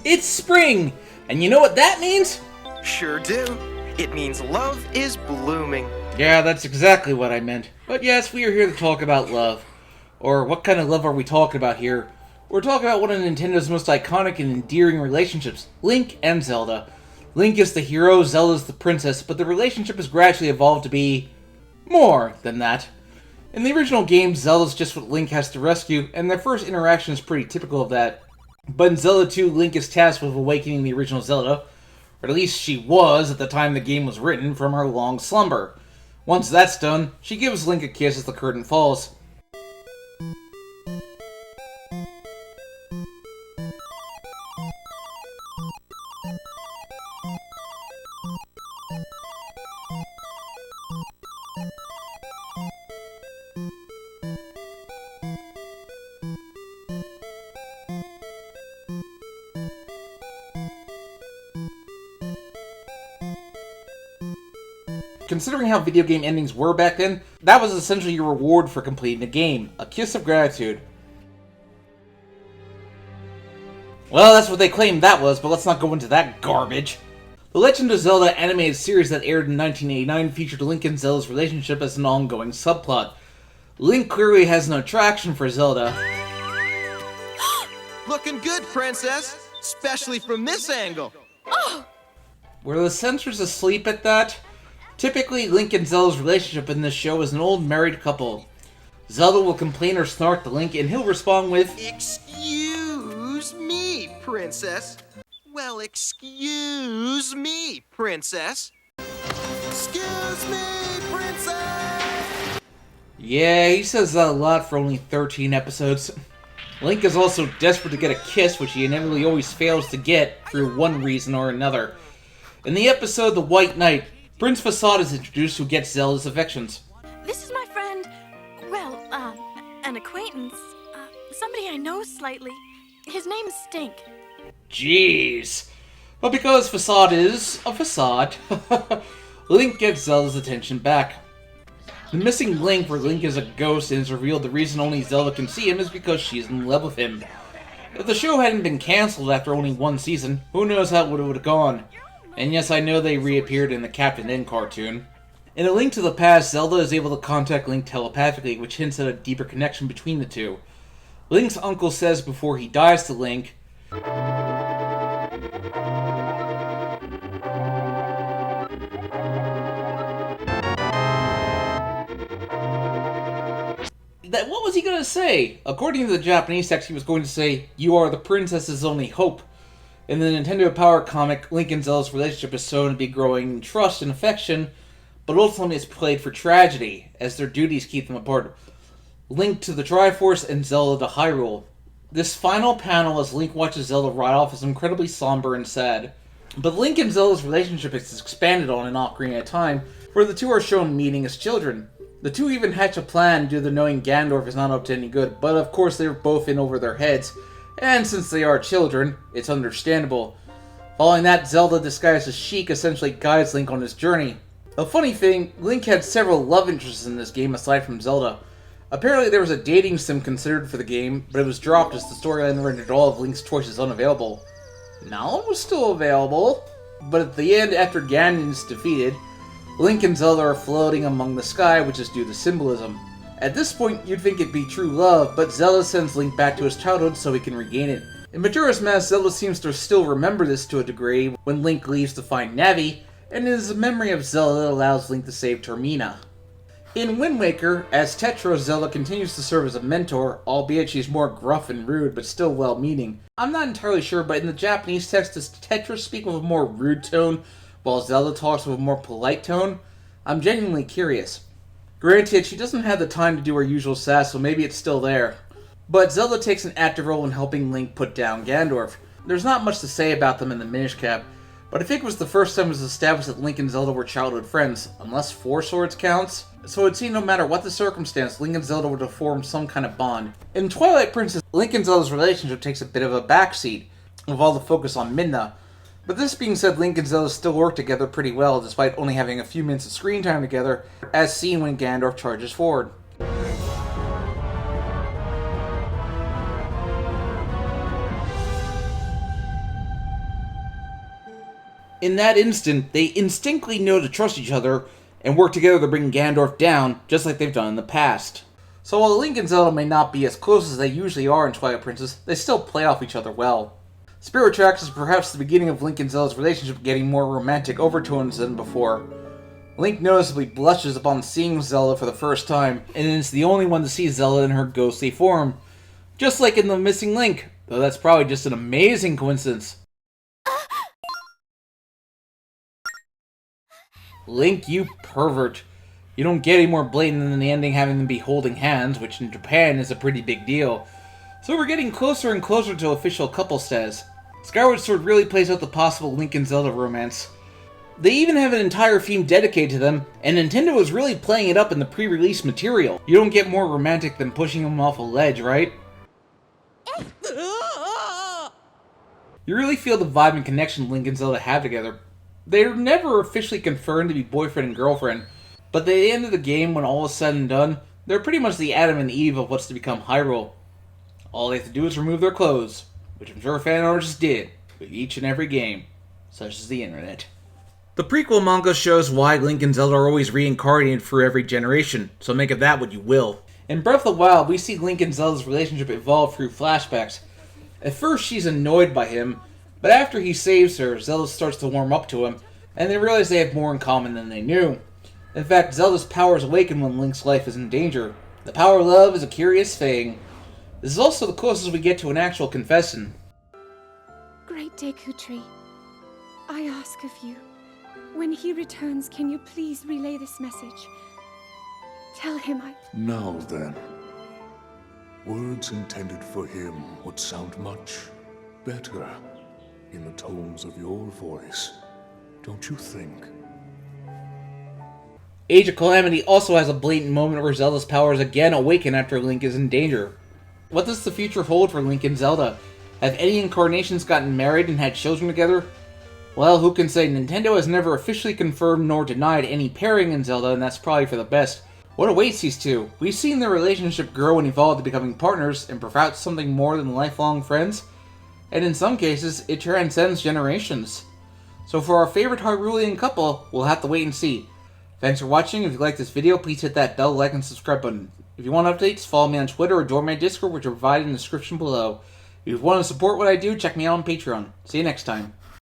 It's spring! And you know what that means? Sure do. It means love is blooming. Yeah, that's exactly what I meant. But yes, we are here to talk about love. Or what kind of love are we talking about here? We're talking about one of Nintendo's most iconic and endearing relationships, Link and Zelda. Link is the hero, Zelda's the princess, but the relationship has gradually evolved to be more than that. In the original game, Zelda's just what Link has to rescue, and their first interaction is pretty typical of that. But in Zelda 2, Link is tasked with awakening the original Zelda, or at least she was at the time the game was written, from her long slumber. Once that's done, she gives Link a kiss as the curtain falls. Considering how video game endings were back then, that was essentially your reward for completing the game. A kiss of gratitude. Well, that's what they claimed that was, but let's not go into that garbage. The Legend of Zelda animated series that aired in 1989 featured Link and Zelda's relationship as an ongoing subplot. Link clearly has no attraction for Zelda. Looking good, princess. Especially from this angle. Oh! Were the censors asleep at that? Typically, Link and Zelda's relationship in this show is an old married couple. Zelda will complain or snark to Link, and he'll respond with, Excuse me, princess. Well, excuse me, princess. Excuse me, princess! Yeah, he says that a lot for only 13 episodes. Link is also desperate to get a kiss, which he inevitably always fails to get through one reason or another. In the episode The White Knight, Prince Facade is introduced, who gets Zelda's affections. This is my friend, well, an acquaintance. Somebody I know slightly. His name's Stink. Jeez. But because Facade is a facade, Link gets Zelda's attention back. The missing link, where Link is a ghost and is revealed the reason only Zelda can see him is because she's in love with him. If the show hadn't been cancelled after only one season, who knows how it would have gone. And yes, I know they reappeared in the Captain N cartoon. In A Link to the Past, Zelda is able to contact Link telepathically, which hints at a deeper connection between the two. Link's uncle says before he dies to Link, what was he going to say? According to the Japanese text, he was going to say, "You are the princess's only hope." In the Nintendo Power comic, Link and Zelda's relationship is shown to be growing in trust and affection, but ultimately it's played for tragedy, as their duties keep them apart. Link to the Triforce and Zelda to Hyrule. This final panel as Link watches Zelda ride off is incredibly somber and sad. But Link and Zelda's relationship is expanded on in Ocarina of Time, where the two are shown meeting as children. The two even hatch a plan due to knowing Ganondorf is not up to any good, but of course they're both in over their heads. And since they are children, it's understandable. Following that, Zelda disguised as Sheik essentially guides Link on his journey. A funny thing, Link had several love interests in this game aside from Zelda. Apparently there was a dating sim considered for the game, but it was dropped as the storyline rendered all of Link's choices unavailable. Now it was still available, but at the end, after Ganon is defeated, Link and Zelda are floating among the sky, which is due to symbolism. At this point, you'd think it'd be true love, but Zelda sends Link back to his childhood so he can regain it. In Majora's Mask, Zelda seems to still remember this to a degree when Link leaves to find Navi, and it is a memory of Zelda that allows Link to save Termina. In Wind Waker, as Tetra, Zelda continues to serve as a mentor, albeit she's more gruff and rude, but still well-meaning. I'm not entirely sure, but in the Japanese text, does Tetra speak with a more rude tone, while Zelda talks with a more polite tone? I'm genuinely curious. Granted, she doesn't have the time to do her usual sass, so maybe it's still there. But Zelda takes an active role in helping Link put down Ganondorf. There's not much to say about them in the Minish Cap, but I think it was the first time it was established that Link and Zelda were childhood friends, unless Four Swords counts. So it seemed no matter what the circumstance, Link and Zelda were to form some kind of bond. In Twilight Princess, Link and Zelda's relationship takes a bit of a backseat, with all the focus on Midna. But this being said, Link and Zelda still work together pretty well, despite only having a few minutes of screen time together, as seen when Ganondorf charges forward. In that instant, they instinctively know to trust each other and work together to bring Ganondorf down, just like they've done in the past. So while Link and Zelda may not be as close as they usually are in Twilight Princess, they still play off each other well. Spirit Tracks is perhaps the beginning of Link and Zelda's relationship getting more romantic overtones than before. Link noticeably blushes upon seeing Zelda for the first time, and is the only one to see Zelda in her ghostly form. Just like in The Missing Link, though that's probably just an amazing coincidence. Link, you pervert. You don't get any more blatant than the ending having them be holding hands, which in Japan is a pretty big deal. So we're getting closer and closer to official couple status. Skyward Sword really plays out the possible Link and Zelda romance. They even have an entire theme dedicated to them, and Nintendo is really playing it up in the pre-release material. You don't get more romantic than pushing them off a ledge, right? You really feel the vibe and connection Link and Zelda have together. They're never officially confirmed to be boyfriend and girlfriend, but at the end of the game, when all is said and done, they're pretty much the Adam and Eve of what's to become Hyrule. All they have to do is remove their clothes, which I'm sure fan artists did with each and every game, such as the internet. The prequel manga shows why Link and Zelda are always reincarnated for every generation, so make of that what you will. In Breath of the Wild, we see Link and Zelda's relationship evolve through flashbacks. At first, she's annoyed by him, but after he saves her, Zelda starts to warm up to him, and they realize they have more in common than they knew. In fact, Zelda's powers awaken when Link's life is in danger. The power of love is a curious thing. This is also the closest we get to an actual confession. Great Deku Tree, I ask of you, when he returns, can you please relay this message? Tell him Now then, words intended for him would sound much better in the tones of your voice, don't you think? Age of Calamity also has a blatant moment where Zelda's powers again awaken after Link is in danger. What does the future hold for Link and Zelda? Have any incarnations gotten married and had children together? Well, who can say? Nintendo has never officially confirmed nor denied any pairing in Zelda, and that's probably for the best. What awaits these two? We've seen their relationship grow and evolve to becoming partners, and perhaps something more than lifelong friends. And in some cases, it transcends generations. So for our favorite Hyrulean couple, we'll have to wait and see. Thanks for watching. If you liked this video, please hit that bell, like, and subscribe button. If you want updates, follow me on Twitter or join my Discord, which are provided in the description below. If you want to support what I do, check me out on Patreon. See you next time.